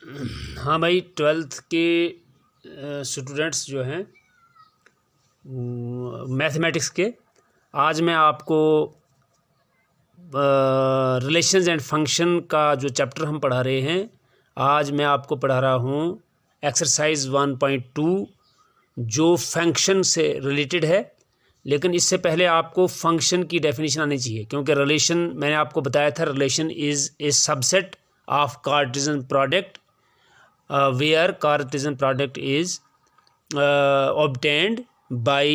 हाँ भाई, 12th के स्टूडेंट्स जो हैं मैथमेटिक्स के, आज मैं आपको रिलेशंस एंड फंक्शन का जो चैप्टर हम पढ़ा रहे हैं, आज मैं आपको पढ़ा रहा हूँ एक्सरसाइज 1.2 जो फंक्शन से रिलेटेड है। लेकिन इससे पहले आपको फंक्शन की डेफिनेशन आनी चाहिए, क्योंकि रिलेशन मैंने आपको बताया था, relation is a subset of Cartesian product where Cartesian product is obtained by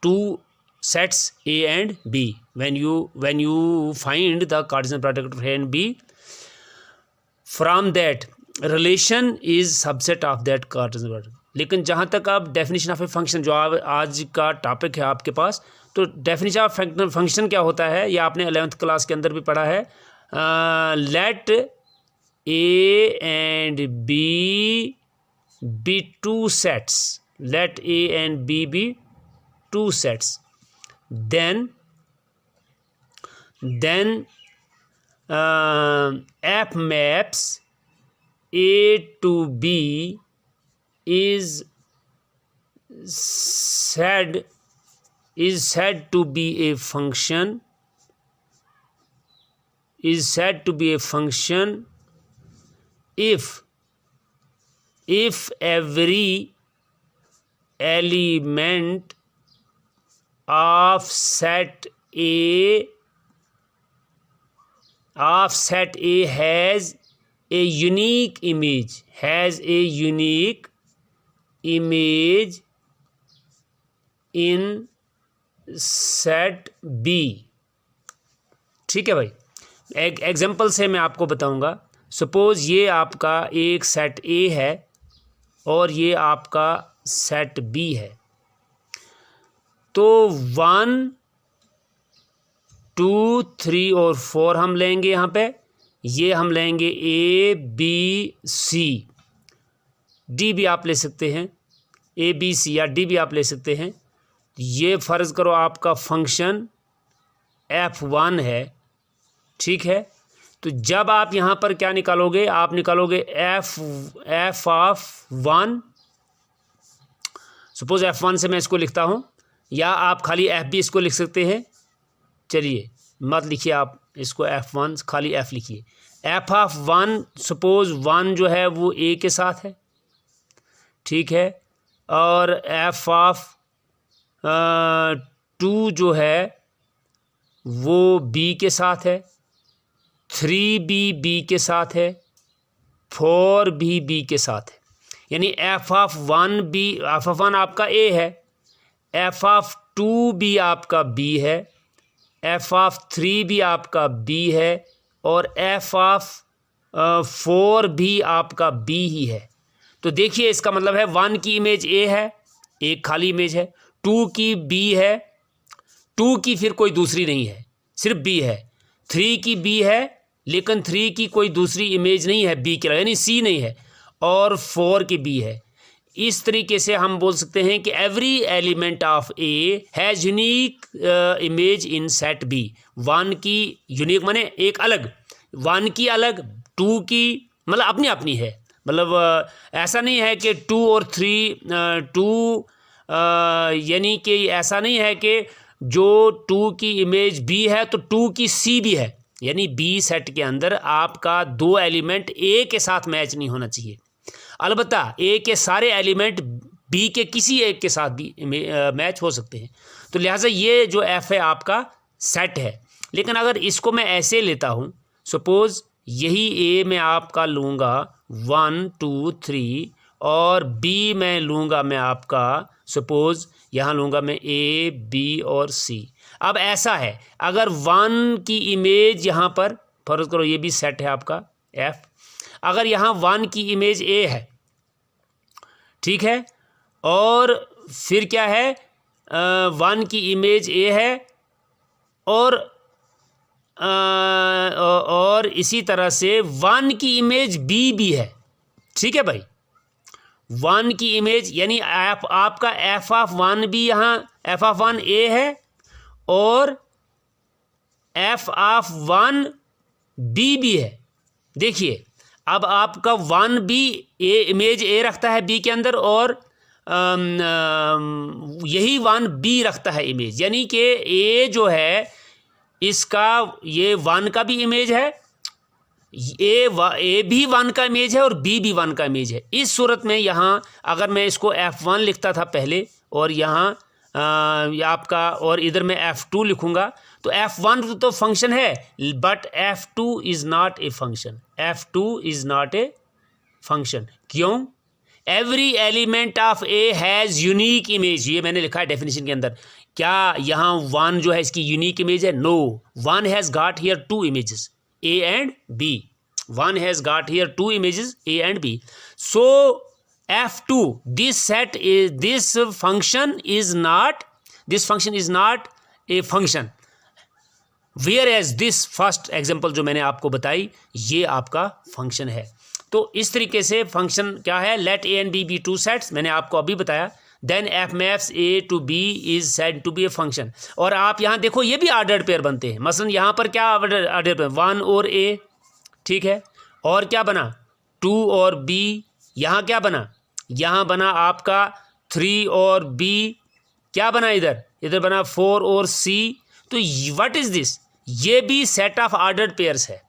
two sets A and B. When you find the Cartesian product of A and B, from that relation is subset of that Cartesian product. लेकिन जहाँ तक आप definition of a function, जो आज का topic है आपके पास, तो डेफिनेशन ऑफ फंक्शन क्या होता है ये आपने 11th क्लास के अंदर भी पढ़ा है। Let A and B be two sets. Let A and B be two sets. Then F maps A to B is said to be a function. Is said to be a function if every element of set A has a unique image, in set B। ठीक है भाई, एक example से मैं आपको बताऊंगा। Suppose ये आपका एक सेट ए है और ये आपका सेट बी है, तो 1, 2, 3 और 4 हम लेंगे यहाँ पे। ये हम लेंगे ए बी सी, डी भी आप ले सकते हैं, ए बी सी या डी भी आप ले सकते हैं। ये फ़र्ज़ करो आपका फंक्शन F1 है, ठीक है। तो जब आप यहाँ पर क्या निकालोगे, आप निकालोगे एफ ऑफ 1। सपोज F1 से मैं इसको लिखता हूँ, या आप खाली एफ भी इसको लिख सकते हैं। चलिए मत लिखिए आप इसको F1, खाली एफ लिखिए। एफ ऑफ 1, सपोज 1 जो है वो ए के साथ है, ठीक है, और एफ ऑफ 2 जो है वो बी के साथ है, 3 बी के साथ है, 4 बी के साथ है। यानी एफ ऑफ 1 आपका ए है, एफ ऑफ 2 बी आपका बी है, एफ ऑफ 3 भी आपका बी है, और एफ ऑफ 4 भी आपका बी ही है। तो देखिए इसका मतलब है 1 की इमेज ए है, एक खाली इमेज है, 2 की बी है, 2 की फिर कोई दूसरी नहीं है, सिर्फ बी है, 3 की बी है, लेकिन 3 की कोई दूसरी इमेज नहीं है बी के, यानी सी नहीं है, और 4 की बी है। इस तरीके से हम बोल सकते हैं कि every element of A has unique image in set B. 1 की यूनिक माने एक अलग, 1 की अलग, 2 की मतलब अपनी अपनी है। मतलब ऐसा नहीं है कि 2 और 3 यानी कि ऐसा नहीं है कि जो 2 की इमेज बी है तो 2 की सी भी है। यानी बी सेट के अंदर आपका 2 एलिमेंट ए के साथ मैच नहीं होना चाहिए। अलबत्ता ए के सारे एलिमेंट बी के किसी एक के साथ भी मैच हो सकते हैं। तो लिहाजा ये जो एफ है आपका सेट है। लेकिन अगर इसको मैं ऐसे लेता हूँ, सपोज़ यही ए मैं आपका लूँगा 1, 2, 3, और बी मैं लूँगा मैं आपका, सपोज़ यहाँ लूँगा मैं ए बी और सी। अब ऐसा है, अगर 1 की इमेज यहाँ पर फर्ज करो, ये भी सेट है आपका एफ, अगर यहाँ 1 की इमेज ए है, ठीक है, और फिर क्या है 1 की इमेज ए है, और इसी तरह से 1 की इमेज बी भी है, ठीक है भाई। 1 की इमेज यानी आपका एफ ऑफ 1 भी यहाँ एफ ऑफ 1 ए है, और एफ ऑफ 1 बी भी है। देखिए अब आपका 1 भी ए इमेज ए रखता है बी के अंदर, और यही 1 बी रखता है इमेज, यानी कि ए जो है इसका ये 1 का भी इमेज है, ए भी 1 का इमेज है और बी भी 1 का इमेज है। इस सूरत में यहाँ अगर मैं इसको F1 लिखता था पहले, और यहाँ आपका, और इधर मैं F2 लिखूँगा, तो F1 तो फंक्शन है, but F2 is not a function. F2 is not a function. क्यों? Every element of A has unique image, ये मैंने लिखा है डेफिनेशन के अंदर। क्या यहाँ 1 जो है इसकी यूनिक इमेज है? No, 1 has got here 2 images, A and B. 1 has got here 2 images, A and B. So F2, this function is not a function. Whereas this first example जो मैंने आपको बताई, ये आपका फंक्शन है। तो इस तरीके से फंक्शन क्या है? Let A and B be two sets, मैंने आपको अभी बताया। Then F maps A to B is said to be a function। और आप यहाँ देखो ये भी ऑर्डर्ड पेयर बनते हैं। मसलन यहाँ पर क्या ऑर्डर पेयर? 1 और A, ठीक है। और क्या बना? 2 और B। यहाँ क्या बना? यहाँ बना आपका 3 और B। क्या बना इधर बना 4 और C। तो व्हाट इज दिस? ये भी सेट ऑफ ऑर्डर्ड पेयर्स है।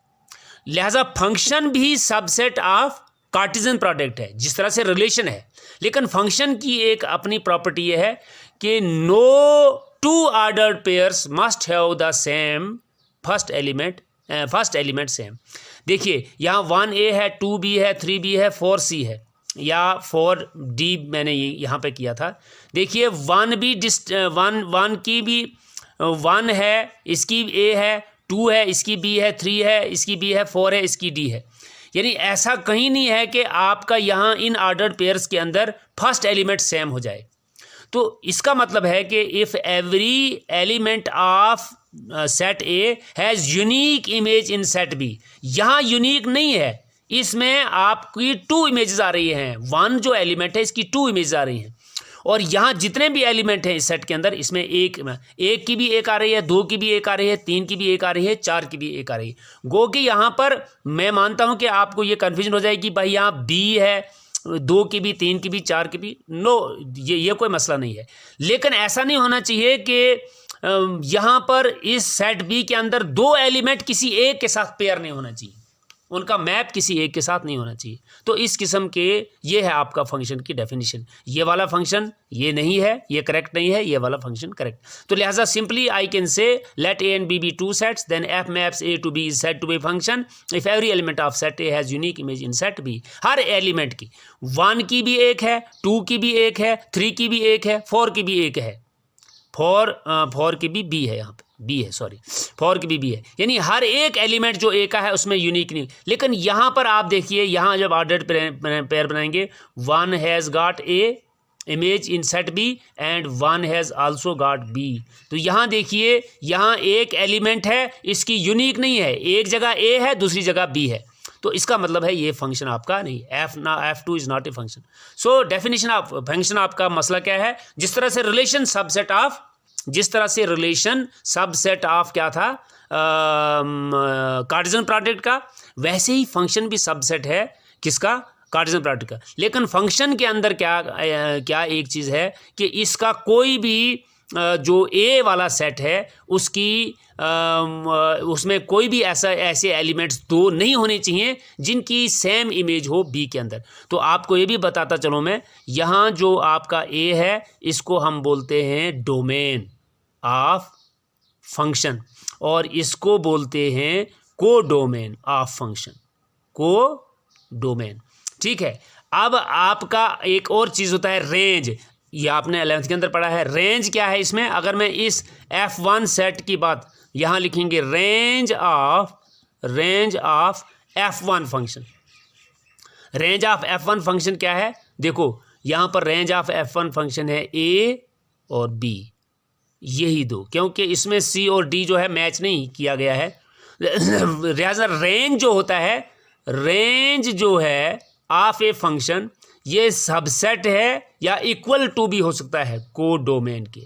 लिहाजा फंक्शन भी सबसेट ऑफ कार्टेशियन प्रोडक्ट है, जिस तरह से रिलेशन है। लेकिन फंक्शन की एक अपनी प्रॉपर्टी ये है कि no 2 ordered pairs must have the same first element same. देखिए यहाँ 1A है, 2B है, 3B है, 4C है, या 4D मैंने यहाँ पे किया था। देखिए 1 की भी 1 है, इसकी A है, 2 है, इसकी B है, 3 है, इसकी B है, 4 है, इसकी D है। यानी ऐसा कहीं नहीं है कि आपका यहाँ इन ऑर्डर्ड पेयर्स के अंदर फर्स्ट एलिमेंट सेम हो जाए। तो इसका मतलब है कि if every element of set A has unique image in set B, यहाँ यूनिक नहीं है, इसमें आपकी 2 इमेजेस आ रही हैं। 1 जो एलिमेंट है इसकी 2 इमेजेस आ रही हैं, और यहाँ जितने भी एलिमेंट हैं इस सेट के अंदर, इसमें एक की भी एक आ रही है, 2 की भी एक आ रही है, 3 की भी एक आ रही है, 4 की भी एक आ रही है। गो कि यहाँ पर मैं मानता हूँ कि आपको ये कन्फ्यूजन हो जाएगी, भाई यहाँ B है, 2 की भी, 3 की भी, 4 की भी। नो, ये कोई मसला नहीं है। लेकिन ऐसा नहीं होना चाहिए कि यहाँ पर इस सेट बी के अंदर 2 एलिमेंट किसी एक के साथ पेयर नहीं होना चाहिए, उनका मैप किसी एक के साथ नहीं होना चाहिए। तो इस किस्म के ये है आपका फंक्शन की डेफिनेशन। ये वाला फंक्शन ये नहीं है, ये करेक्ट नहीं है, ये वाला फंक्शन करेक्ट। तो लिहाजा simply I can say let A and B be 2 sets, then F maps A to B is said to be a function if every element of set A has unique image in set B। Her element की 1 की भी एक है, 2 की भी एक है, 3 की भी एक है, 4 की भी एक है, 4 की भी B है, यहाँ पे B है, सॉरी 4 की भी B है। यानी हर एक एलिमेंट जो A का है उसमें यूनिक नहीं। लेकिन यहाँ पर आप देखिए, यहाँ जब ऑर्डर्ड पेयर बनाएंगे, 1 has got A image in set B and 1 has also got B। तो यहाँ देखिए, यहाँ एक एलिमेंट है, इसकी यूनिक नहीं है, एक जगह A है, दूसरी जगह B है। तो इसका मतलब है ये फंक्शन आपका नहीं, F2 is not a function. So definition of function आपका मसला क्या है? जिस तरह से रिलेशन सबसेट ऑफ क्या था कार्टेशियन प्रोडक्ट का, वैसे ही फंक्शन भी सबसेट है किसका? कार्टेशियन प्रोडक्ट का। लेकिन फंक्शन के अंदर क्या एक चीज़ है कि इसका कोई भी जो ए वाला सेट है उसमें कोई भी ऐसे एलिमेंट्स 2 नहीं होने चाहिए जिनकी सेम इमेज हो बी के अंदर। तो आपको ये भी बताता चलो मैं, यहाँ जो आपका ए है इसको हम बोलते हैं डोमेन ऑफ फंक्शन, और इसको बोलते हैं कोडोमेन ऑफ फंक्शन, कोडोमेन। ठीक है। अब आपका एक और चीज़ होता है रेंज, ये आपने 11th के अंदर पढ़ा है। रेंज क्या है इसमें? अगर मैं इस F1 सेट की बात यहाँ लिखेंगे, range of F1 function. Range of F1 function क्या है? देखो यहाँ पर रेंज ऑफ F1 फंक्शन है A और B, यही 2, क्योंकि इसमें C और D जो है मैच नहीं किया गया है। लिहाजा रेंज जो होता है, रेंज जो है ऑफ ए फंक्शन, ये सबसेट है या इक्वल टू भी हो सकता है कोडोमेन के,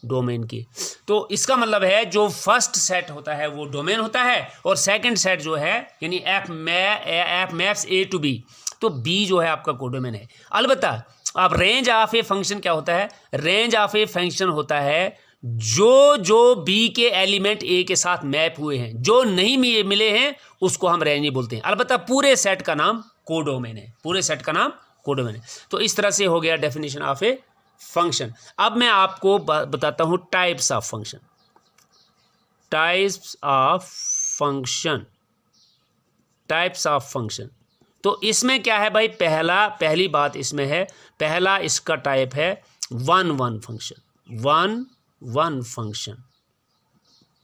डोमेन के। तो इसका मतलब है जो फर्स्ट सेट होता है वो डोमेन होता है, और सेकंड सेट जो है यानी F maps A to B, तो बी जो है आपका कोडोमेन है। अलबत्ता अब रेंज ऑफ ए फंक्शन क्या होता है? रेंज ऑफ ए फंक्शन होता है जो बी के एलिमेंट ए के साथ मैप हुए हैं, जो नहीं मिले हैं उसको हम रेंज नहीं बोलते हैं। अलबत्ता पूरे सेट का नाम कोडोमेन है, पूरे सेट का नाम कोडोमेन है। तो इस तरह से हो गया डेफिनेशन ऑफ ए फंक्शन। अब मैं आपको बताता हूं types of function. Types of function, types of function. तो इसमें क्या है भाई? पहली बात इसमें है, पहला इसका टाइप है वन फंक्शन, वन फंक्शन,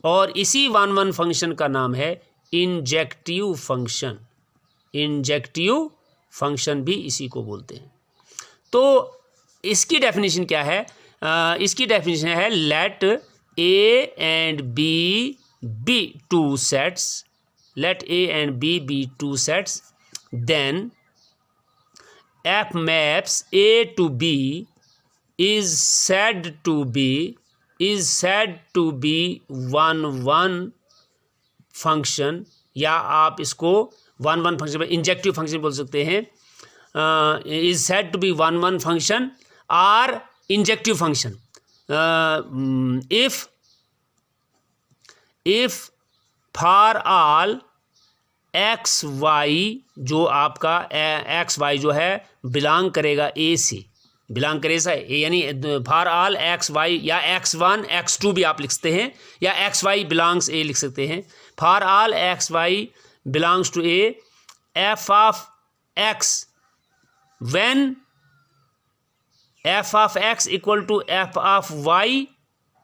और इसी वन फंक्शन का नाम है इंजेक्टिव फंक्शन। इंजेक्टिव फंक्शन भी इसी को बोलते हैं। तो इसकी डेफिनेशन क्या है? इसकी डेफिनेशन है let A and B be two sets, let A and B be two sets, then f maps a to b is said to be one function, या आप इसको वन फंक्शन इंजेक्टिव फंक्शन बोल सकते हैं। is said to be one function or injective function if for all X Y, जो आपका x Y जो है बिलोंग करेगा ए से, बिलोंग करेगा ए, यानी फॉर ऑल एक्स वाई, या x1 x2 भी आप लिख सकते हैं, या एक्स वाई बिलोंग्स ए लिख सकते हैं। For all X Y belongs to A, F of X when F of X equal to F of Y,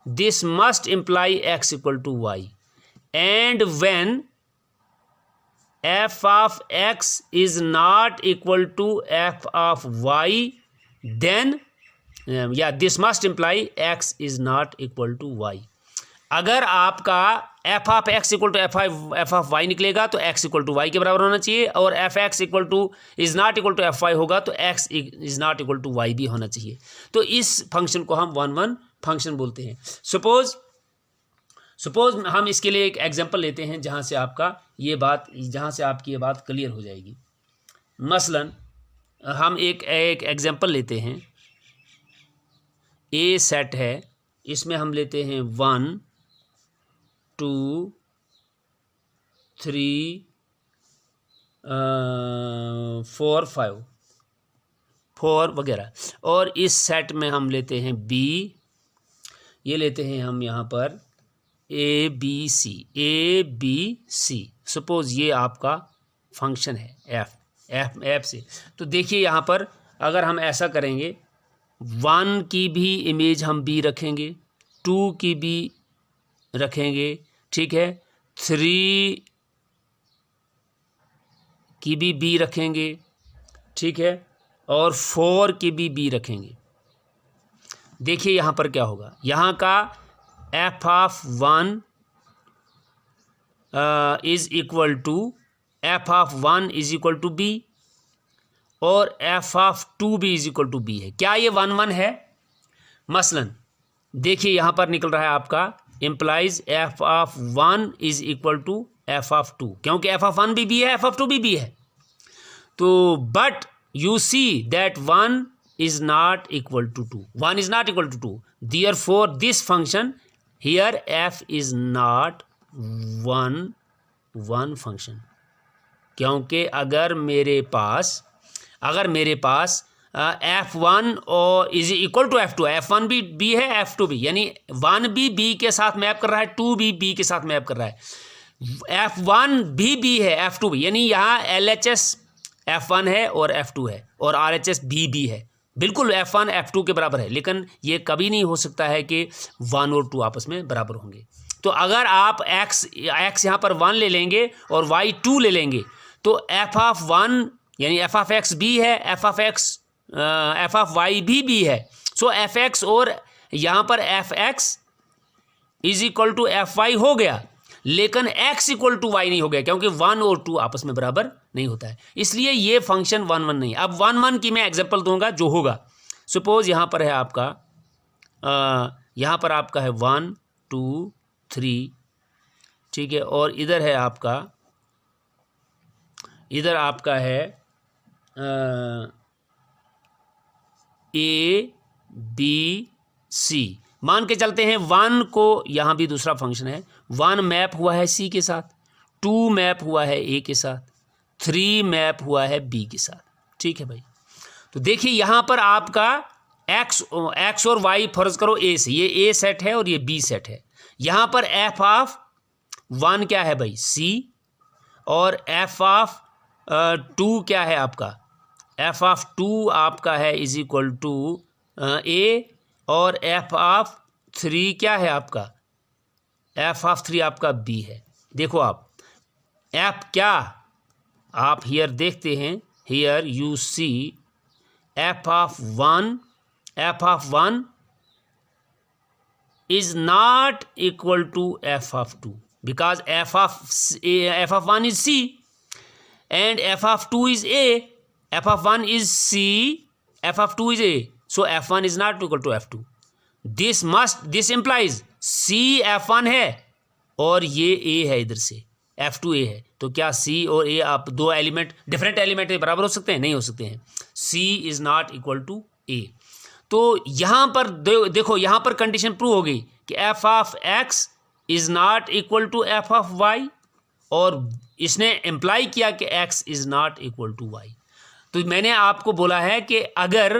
this must imply X equal to Y, and when f of x is not equal to f of y, then this must imply x is not equal to y. अगर आपका f of x equal to f of y निकलेगा तो x equal to y के बराबर होना चाहिए, और f x equal to is not equal to f y होगा तो x is not equal to y भी होना चाहिए। तो इस फंक्शन को हम वन फंक्शन बोलते हैं। सपोज हम इसके लिए एक एग्जांपल लेते हैं जहाँ से आपकी ये बात क्लियर हो जाएगी। मसलन हम एक एग्जांपल लेते हैं, ए सेट है, इसमें हम लेते हैं 1 2 3 4 5 वगैरह, और इस सेट में हम लेते हैं बी, ये लेते हैं हम यहाँ पर ए बी सी। सपोज ये आपका फंक्शन है एफ से। तो देखिए यहाँ पर अगर हम ऐसा करेंगे, 1 की भी इमेज हम बी रखेंगे, 2 की भी रखेंगे, ठीक है, 3 की भी बी रखेंगे, ठीक है, और 4 की भी बी रखेंगे। देखिए यहाँ पर क्या होगा, यहाँ का f of 1 is equal to f of 1 is equal to b, और f of 2 भी is equal to b है। क्या ये 1 है? मसलन देखिए यहाँ पर निकल रहा है आपका implies f of 1 is equal to f of 2, क्योंकि f of 1 भी b है, f of 2 भी b है। तो but you see that 1 is not equal to 2, 1 is not equal to 2, therefore this function here f is not one function, क्योंकि अगर मेरे पास f1 और is equal to f2, f1 भी b है f2 भी, यानी 1 भी b के साथ मैप कर रहा है, 2 भी b के साथ मैप कर रहा है, f1 भी b है f2 भी, यानी यहाँ LHS f1 है और f2 है, और RHS b है, बिल्कुल f1 f2 के बराबर है। लेकिन ये कभी नहीं हो सकता है कि 1 और 2 आपस में बराबर होंगे। तो अगर आप x यहाँ पर 1 ले लेंगे और y 2 ले लेंगे, तो f ऑफ 1 यानी f ऑफ x b है, f ऑफ y भी b है। सो fx और यहाँ पर fx is equal to fy हो गया, लेकिन x इक्वल टू y नहीं हो गया, क्योंकि 1 और 2 आपस में बराबर नहीं होता है, इसलिए ये फंक्शन 1 1 नहीं। अब 1 1 की मैं एग्जांपल दूंगा जो होगा। सपोज यहाँ पर है आपका यहाँ पर आपका है 1 2 3, ठीक है, और इधर है आपका, इधर आपका है A B C। मान के चलते हैं 1 को, यहाँ भी दूसरा फंक्शन है, 1 मैप हुआ है C के साथ, 2 मैप हुआ है A के साथ, 3 मैप हुआ है B के साथ, ठीक है भाई। तो देखिए यहाँ पर आपका x और y फर्ज करो A से, ये A सेट है और ये B सेट है। यहाँ पर f ऑफ 1 क्या है भाई C, और f ऑफ 2 क्या है आपका, f ऑफ 2 आपका है इज इक्वल टू A, और f ऑफ 3 क्या है आपका, f ऑफ 3 आपका B है। देखो आप f क्या, आप हियर देखते हैं, here you see f of 1 is not equal to f of 2 because f of 1 is C and f of 2 is A, f of 1 is C, f of 2 is A, so f1 is not equal to f2. this implies C f1 है और ये A है, इधर से f2 A है, तो क्या C और A आप दो एलिमेंट, डिफरेंट एलिमेंट बराबर हो सकते हैं? नहीं हो सकते हैं। C is not equal to A। तो यहाँ पर देखो, यहाँ पर कंडीशन प्रूव हो गई कि f of x is not equal to f of y, और इसने इम्प्लाई किया कि x is not equal to y। तो मैंने आपको बोला है कि अगर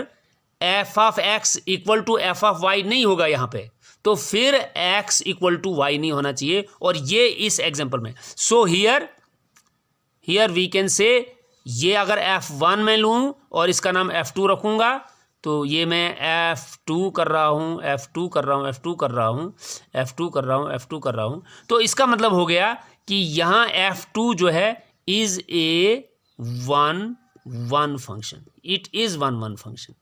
f of x equal to f of y नहीं होगा यहाँ पे, तो फिर x इक्वल टू y नहीं होना चाहिए, और ये इस एग्जांपल में। So here we can say, ये अगर f1 में लूँ और इसका नाम f2 रखूँगा, तो ये मैं f2 कर रहा हूँ, f2 कर रहा हूँ, f2 कर रहा हूँ, f2 कर रहा हूँ, f2 कर रहा हूँ, तो इसका मतलब हो गया कि यहाँ f2 जो है is a 1 function, it is 1 function,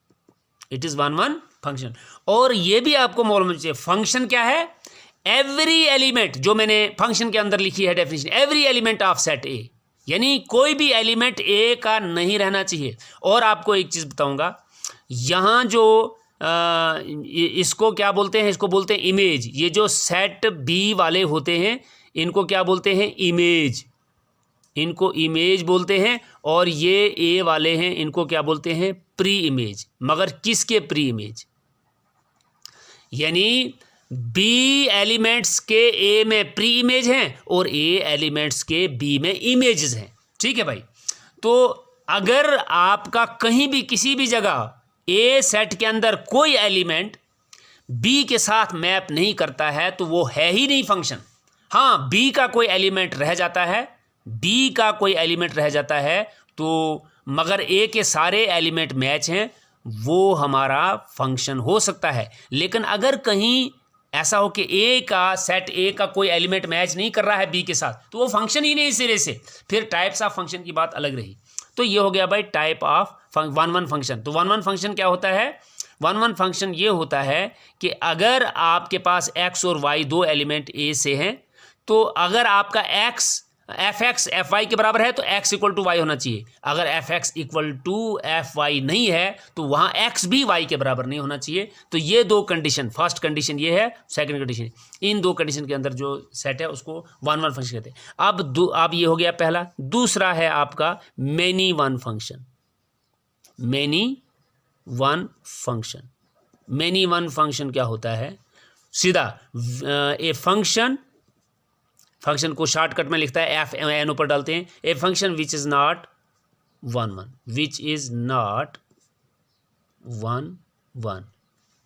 it is 1 function. और ये भी आपको मालूम होना चाहिए फंक्शन क्या है, एवरी एलिमेंट, जो मैंने फंक्शन के अंदर लिखी है definition, every element of set ए, यानी कोई भी एलिमेंट ए का नहीं रहना चाहिए। और आपको एक चीज़ बताऊंगा, यहाँ जो इसको क्या बोलते हैं, इसको बोलते हैं इमेज। ये जो सेट बी वाले होते हैं इनको क्या बोलते हैं, इमेज, इनको इमेज बोलते हैं। और ये ए वाले हैं, इनको क्या बोलते हैं, प्री इमेज। मगर किसके प्री इमेज, यानी बी एलिमेंट्स के ए में प्री इमेज हैं और ए एलिमेंट्स के बी में इमेजेस हैं, ठीक है भाई। तो अगर आपका कहीं भी किसी भी जगह ए सेट के अंदर कोई एलिमेंट बी के साथ मैप नहीं करता है तो वो है ही नहीं फंक्शन। हाँ, बी का कोई एलिमेंट रह जाता है, बी का कोई एलिमेंट रह जाता है तो, मगर ए के सारे एलिमेंट मैच हैं, वो हमारा फंक्शन हो सकता है। लेकिन अगर कहीं ऐसा हो कि ए का सेट ए का कोई एलिमेंट मैच नहीं कर रहा है बी के साथ, तो वो फंक्शन ही नहीं सिरे से, फिर टाइप्स ऑफ फंक्शन की बात अलग रही। तो ये हो गया भाई टाइप ऑफ 1 फंक्शन। तो 1 फंक्शन क्या होता है, 1 फंक्शन ये होता है कि अगर आपके पास x और y दो एलिमेंट a से हैं, तो अगर आपका x fx fy के बराबर है तो x इक्वल टू y होना चाहिए। अगर fx इक्वल टू fy नहीं है तो वहाँ x भी y के बराबर नहीं होना चाहिए। तो ये दो कंडीशन, फर्स्ट कंडीशन ये है, सेकंड कंडीशन, इन दो कंडीशन के अंदर जो सेट है उसको 1 फंक्शन कहते हैं। अब ये हो गया पहला। दूसरा है आपका many one function. Many one function, many one function क्या होता है, सीधा ए फंक्शन को शॉर्टकट में लिखता है एफ एन ऊपर डालते हैं, a function which is not 1 which is not 1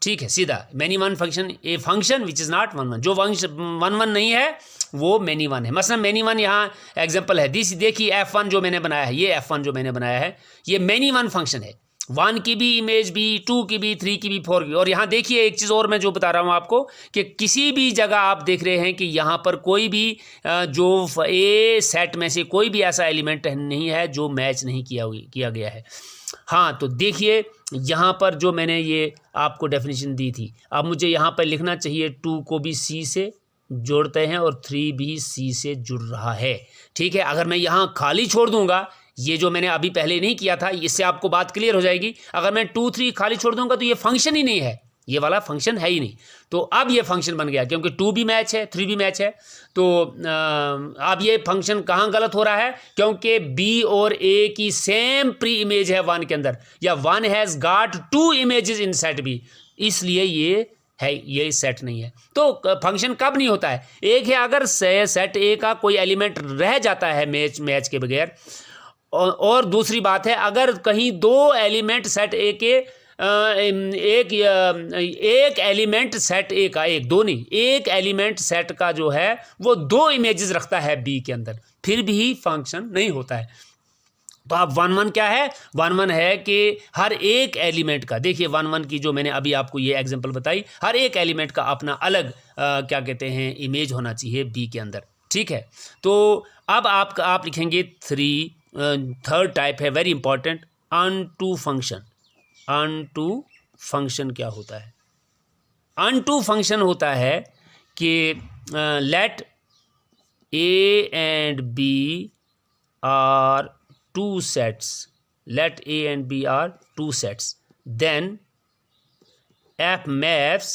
ठीक है, सीधा many one function, a function which is not 1 जो 1 नहीं है वो मैनी वन है। मसलन मैनी वन यहाँ एग्जांपल है, देखिए f1 जो मैंने बनाया है, ये f1 जो मैंने बनाया है ये मैनी वन फंक्शन है। 1 की भी इमेज भी, 2 की भी, 3 की भी, 4 की। और यहाँ देखिए एक चीज़ और मैं जो बता रहा हूँ आपको कि किसी भी जगह आप देख रहे हैं कि यहाँ पर कोई भी जो ए सेट में से कोई भी ऐसा एलिमेंट नहीं है जो मैच नहीं किया गया है। हाँ, तो देखिए यहाँ पर जो मैंने ये आपको डेफिनेशन दी थी, अब मुझे यहाँ पर लिखना चाहिए 2 को भी C से जोड़ते हैं और 3 भी C से जुड़ रहा है, ठीक है। अगर मैं यहाँ खाली छोड़ दूंगा, ये जो मैंने अभी पहले नहीं किया था, इससे आपको बात क्लियर हो जाएगी। अगर मैं 2 3 खाली छोड़ दूंगा तो ये फंक्शन ही नहीं है, ये वाला फंक्शन है ही नहीं। तो अब ये फंक्शन बन गया क्योंकि 2 भी मैच है 3 भी मैच है। तो अब ये फंक्शन कहाँ गलत हो रहा है, क्योंकि बी और ए की सेम प्री इमेज है 1 के अंदर, या 1 has got 2 images in set B, इसलिए ये सेट नहीं है। तो फंक्शन कब नहीं होता है, एक है अगर सेट ए का कोई एलिमेंट रह जाता है मैच के बगैर, और दूसरी बात है अगर कहीं 2 एलिमेंट सेट ए के एक एलिमेंट सेट ए का, एक दो नहीं, एक एलिमेंट सेट का जो है वो 2 इमेजेस रखता है बी के अंदर, फिर भी फंक्शन नहीं होता है। तो अब 1 क्या है, 1 है कि हर एक एलिमेंट का, देखिए 1 की जो मैंने अभी आपको ये एग्जांपल बताई, हर एक एलिमेंट का अपना अलग क्या कहते हैं इमेज होना चाहिए बी के अंदर, ठीक है। तो अब आप लिखेंगे 3, थर्ड टाइप है very important, onto function. Onto function क्या होता है, अनटू फंक्शन होता है कि let A and B are 2 sets, let A and B are 2 sets, then F maps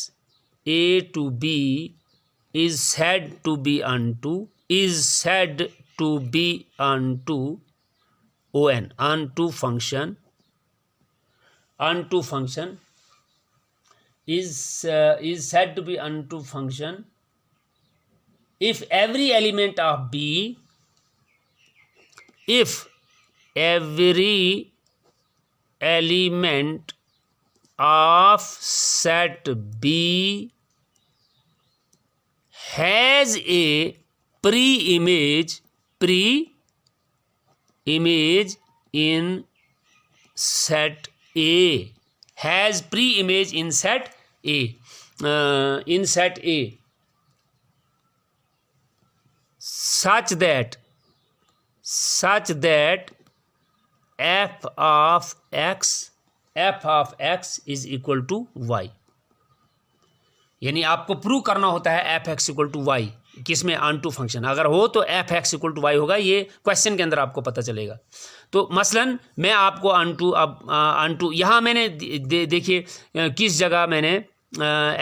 A to B is said to be unto ON, unto function is said to be unto function if every element of B, if every element of set B has a pre-image in set A, has pre-image in set A, such that f of x is equal to y, यानी आपको prove करना होता है F X equal to Y, किसमें onto function अगर हो तो F X equal to Y होगा, ये क्वेश्चन के अंदर आपको पता चलेगा। तो मसलन मैं आपको अनटू यहाँ मैंने देखिए किस जगह मैंने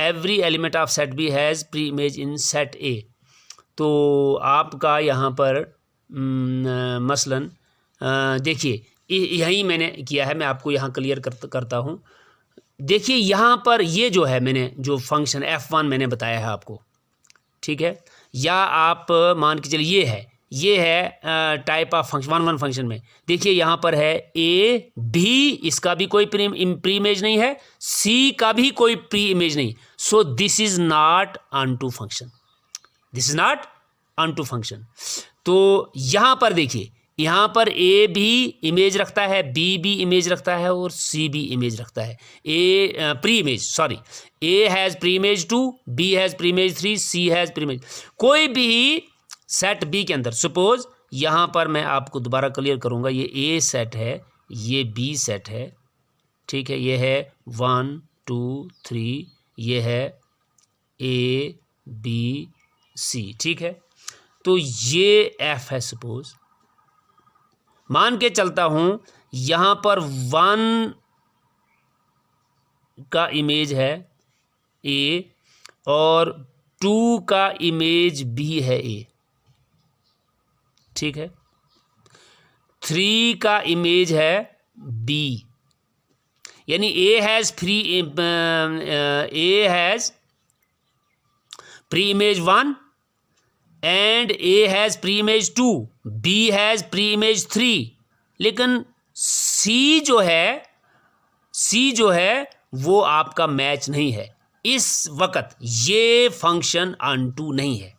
every element of set B has pre image in set A, तो आपका यहाँ पर मसलन देखिए यही मैंने किया है, मैं आपको यहाँ क्लियर करता हूँ। देखिए यहाँ पर ये जो है मैंने जो फंक्शन f1 मैंने बताया है आपको, ठीक है, या आप मान के चलिए ये है टाइप ऑफ फंक्शन 1 फंक्शन में। देखिए यहाँ पर है ए भी, इसका भी कोई प्री इमेज नहीं है, सी का भी कोई प्री इमेज नहीं, so this is not unto function, this is not unto function. तो यहाँ पर देखिए यहाँ पर ए भी इमेज रखता है, बी भी इमेज रखता है और सी भी इमेज रखता है। A has pre image 2, B has pre image 3, C has pre image. कोई भी सेट बी के अंदर, सपोज यहाँ पर मैं आपको दोबारा क्लियर करूँगा, ये ए सेट है, ये बी सेट है, ठीक है, ये है 1 2 3, ये है ए बी सी, ठीक है। तो ये एफ है, सपोज मान के चलता हूँ यहाँ पर 1 का इमेज है ए और 2 का इमेज भी है ए, ठीक है, 3 का इमेज है बी, यानी A has pre image 1 and A has pre image 2, B has pre image 3, लेकिन सी जो है वो आपका मैच नहीं है। इस वक्त ये फंक्शन अनटू नहीं है,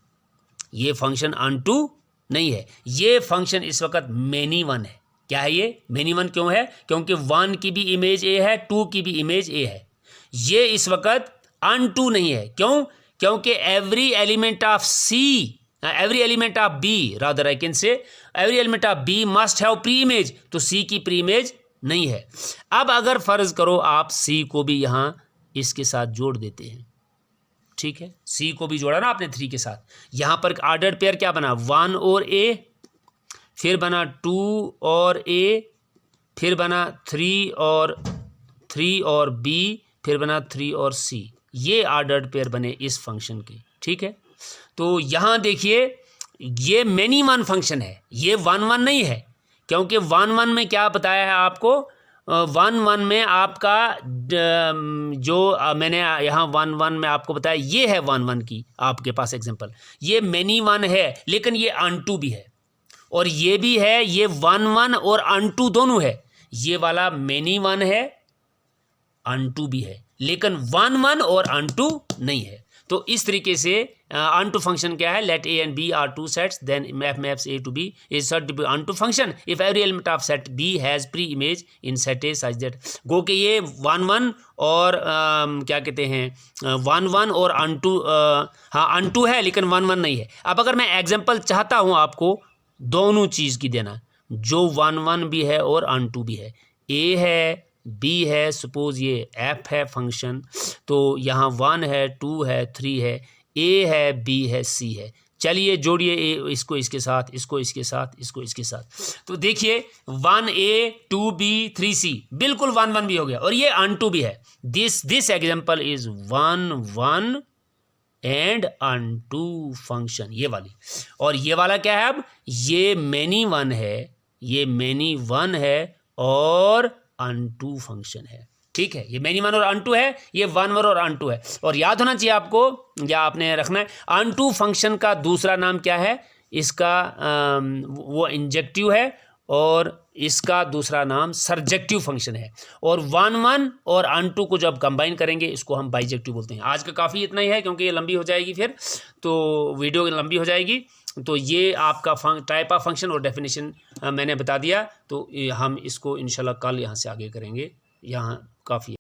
ये फंक्शन अनटू नहीं है, ये फंक्शन इस वक्त मेनी वन है। क्या है ये मेनी वन? क्यों है? क्योंकि 1 की भी इमेज ए है, 2 की भी इमेज ए है, ये इस वक्त अनटू नहीं है। क्यों? क्योंकि every element of B, rather I can say every element of B must have pre-image, तो C की pre-image नहीं है। अब अगर फर्ज करो आप C को भी यहाँ इसके साथ जोड़ देते हैं, ठीक है, C को भी जोड़ा ना आपने 3 के साथ, यहाँ पर ऑर्डर्ड पेयर क्या बना? 1 और A, फिर बना 2 और A, फिर बना 3 और B, फिर बना 3 और C, ये ऑर्डर्ड पेयर बने इस फंक्शन के, ठीक है। तो यहाँ देखिए ये मेनी वन फंक्शन है, ये 1 1 नहीं है, क्योंकि 1 1 में क्या बताया है आपको, 1 1 में आपका जो मैंने यहाँ 1 1 में आपको बताया ये है 1 1 की आपके पास एग्जांपल, ये मेनी वन है लेकिन ये अनटू भी है, और ये भी है, ये 1 1 और अनटू दोनों है, ये वाला मेनी वन है अनटू भी है, लेकिन 1 1 और अनटू नहीं है। तो इस तरीके से अनटू फंक्शन क्या है, let A and B are two sets then F maps A to B is said to be onto function if every element of set B has pre image in set A such that, गो के ये 1 1 और क्या कहते हैं 1 1 और unto, हाँ unto है लेकिन 1 1 नहीं है। अब अगर मैं एग्जांपल चाहता हूँ आपको दोनों चीज़ की देना, जो 1 1 भी है और अनटू भी है, ए है बी है, सपोज ये एफ है फंक्शन, तो यहाँ 1 है 2 है 3 है, ए है बी है सी है, चलिए जोड़िए ए इसको इसके साथ, इसको इसके साथ, इसको इसके साथ, तो देखिए 1A 2B 3C बिल्कुल 1 1 भी हो गया, और ये अनटू भी है। This example is 1 1 and unto function, ये वाली, और ये वाला क्या है, अब ये मेनी वन है, ये मेनी वन है और अनटू फंक्शन है, ठीक है, ये मेनी वन और अनटू है, ये 1 1 और अनटू है। और याद होना चाहिए आपको, या आपने रखना है, अनटू फंक्शन का दूसरा नाम क्या है, इसका वो इंजेक्टिव है, और इसका दूसरा नाम सरजेक्टिव फंक्शन है, और 1 1 और अनटू को जब कंबाइन करेंगे इसको हम बाइजेक्टिव बोलते हैं। आज का काफ़ी इतना ही है, क्योंकि ये लंबी हो जाएगी, फिर तो वीडियो लंबी हो जाएगी। तो ये आपका टाइप ऑफ फंक्शन और डेफिनेशन मैंने बता दिया, तो हम इसको इंशाल्लाह कल यहाँ से आगे करेंगे, यहाँ काफ़ी